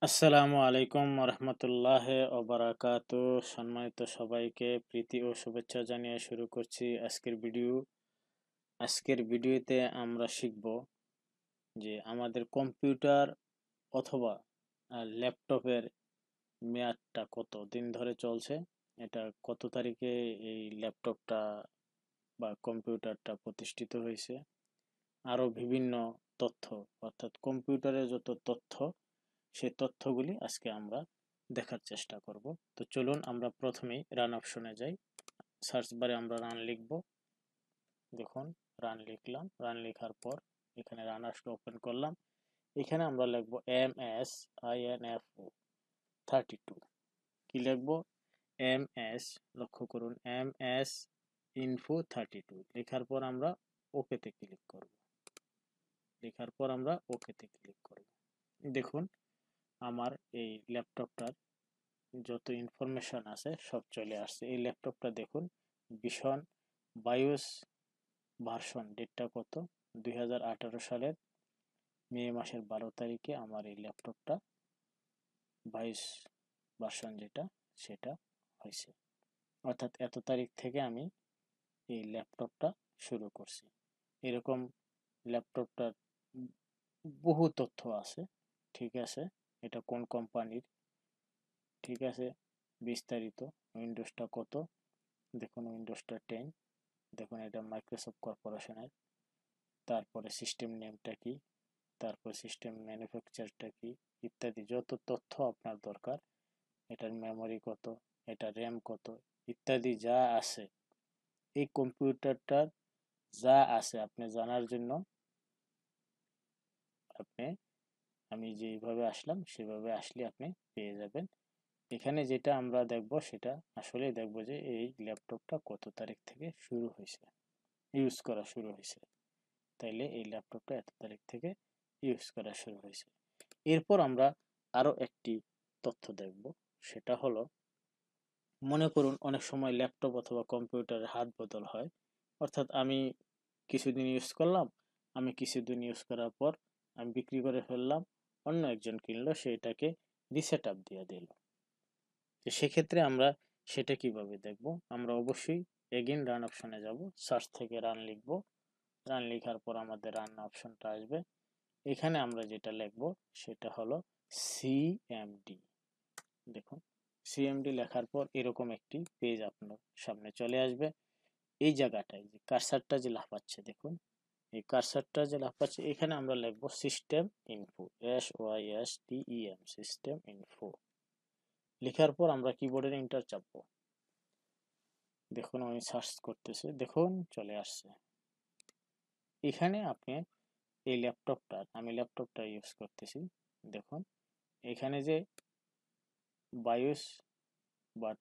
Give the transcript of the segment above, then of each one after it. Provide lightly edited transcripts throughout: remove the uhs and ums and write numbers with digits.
আসসালামু আলাইকুম রহমতুল্লাহ ওবারাকাতু। সম্মানিত সবাইকে প্রীতি ও শুভেচ্ছা জানিয়ে শুরু করছি আজকের ভিডিও। আজকের ভিডিওতে আমরা শিখব যে আমাদের কম্পিউটার অথবা ল্যাপটপের মেয়াদটা কত দিন ধরে চলছে, এটা কত তারিখে এই ল্যাপটপটা বা কম্পিউটারটা প্রতিষ্ঠিত হয়েছে, আরও বিভিন্ন তথ্য, অর্থাৎ কম্পিউটারের যত তথ্য সেই তথ্যগুলি আজকে আমরা দেখার চেষ্টা করব। তো চলুন আমরা প্রথমেই রান অপশনে যাই। সার্চ বারে আমরা রান লিখব। দেখুন, রান লিখলাম। রান লেখার পর এখানে রান আসলে ওপেন করলাম। এখানে আমরা লিখব MSINFO 32। কি লিখব? MS, লক্ষ্য করুন, MS ইনফো 32 লেখার পর আমরা ওকেতে ক্লিক করব। লেখার পর আমরা ওকেতে ক্লিক করব। দেখুন, আমার এই ল্যাপটপটার যত ইনফরমেশন আছে সব চলে আসছে। এই ল্যাপটপটা দেখুন, ভীষণ বায়োস ভার্সন ডেটটা কত, 2018 সালের মে মাসের 12 তারিখে আমার এই ল্যাপটপটা বায়োস ভার্সন যেটা সেটা হয়েছে। অর্থাৎ এত তারিখ থেকে আমি এই ল্যাপটপটা শুরু করছি। এরকম ল্যাপটপটার বহু তথ্য আছে। ঠিক আছে, এটা কোন কোম্পানির, ঠিক আছে, বিস্তারিত, উইন্ডোজটা কত, দেখুন উইন্ডোজটা 10, দেখুন এটা মাইক্রোসফট কর্পোরেশনের, তারপরে সিস্টেম নেমটা কি, তারপর সিস্টেম ম্যানুফ্যাকচারটা কি, ইত্যাদি যত তথ্য আপনার দরকার, এটার মেমোরি কত, এটা র্যাম কত, ইত্যাদি যা আছে এই কম্পিউটারটার যা আছে আপনি জানার জন্য আপনি আমি যেভাবে আসলাম সেভাবে আসলে আপনি পেয়ে যাবেন। এখানে যেটা আমরা দেখব সেটা আসলে দেখব যে এই ল্যাপটপটা কত তারিখ থেকে শুরু হয়েছে, ইউজ করা শুরু হয়েছে। তাইলে এই ল্যাপটপটা এত তারিখ থেকে ইউজ করা শুরু হয়েছে। এরপর আমরা আরো একটি তথ্য দেখব, সেটা হলো, মনে করুন অনেক সময় ল্যাপটপ অথবা কম্পিউটারের হাত বদল হয়। অর্থাৎ আমি কিছুদিন ইউজ করলাম, আমি কিছুদিন ইউজ করার পর আমি বিক্রি করে ফেললাম, অন্য একজন কিনলো, সেটাকে রিসেট আপ দিয়ে দিল। তো সেক্ষেত্রে আমরা সেটা কিভাবে দেখব? আমরা অবশ্যই এগেইন রান অপশনে যাব, সার্চ থেকে রান লিখব। রান লেখার পর আমাদের রান অপশনটা আসবে। এখানে আমরা যেটা লিখব সেটা হলো সিএমডি। দেখুন, সিএমডি লেখার পর এরকম একটি পেজ আপনার সামনে চলে আসবে। এই জায়গাটায় যে কার্সারটা যে লাফাচ্ছে, দেখুন এই কার্সারটা যে লাফাচ্ছে, এখানে আমরা লিখব system info, SYSTEM, system info. লেখার পর আমরা কিবোর্ডের এন্টার চাপবো। দেখুন আমি সার্চ করতেছি, দেখুন চলে আসছে। এখানে আপনি এই ল্যাপটপটা, আমি ল্যাপটপটা ইউজ করতেছি, দেখুন এখানে যে বায়োস বাট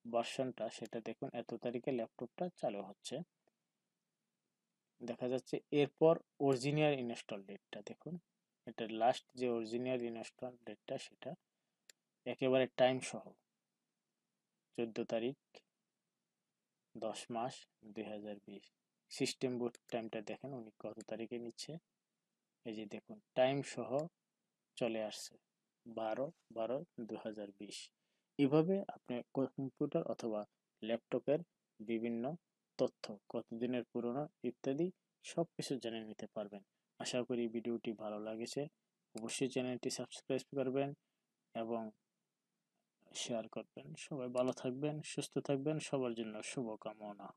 ভার্সনটা সেটা দেখুন এত তারিখে ল্যাপটপটা চালু হচ্ছে, দেখা যাচ্ছে। এরপর অরিজিনাল ইনস্টল ডেটটা দেখুন, এটা লাস্ট যে অরিজিনাল ইনস্টল ডেটটা সেটা একেবারে টাইম সহ 14 তারিখ 10 মাস 2020। সিস্টেম বুট টাইমটা দেখেন উনি কত তারিখে নিচ্ছে, এই যে দেখুন টাইম সহ চলে আসছে 12/12/2020। এভাবে আপনি কম্পিউটার অথবা ল্যাপটপের বিভিন্ন তথ্য, কতদিনের পুরনো ইত্যাদি সব কিছু জেনে নিতে পারবেন। আশা করি ভিডিওটি ভালো লাগেছে। অবশ্যই চ্যানেলটি সাবস্ক্রাইব করবেন এবং শেয়ার করবেন। সবাই ভালো থাকবেন, সুস্থ থাকবেন, সবার জন্য শুভকামনা।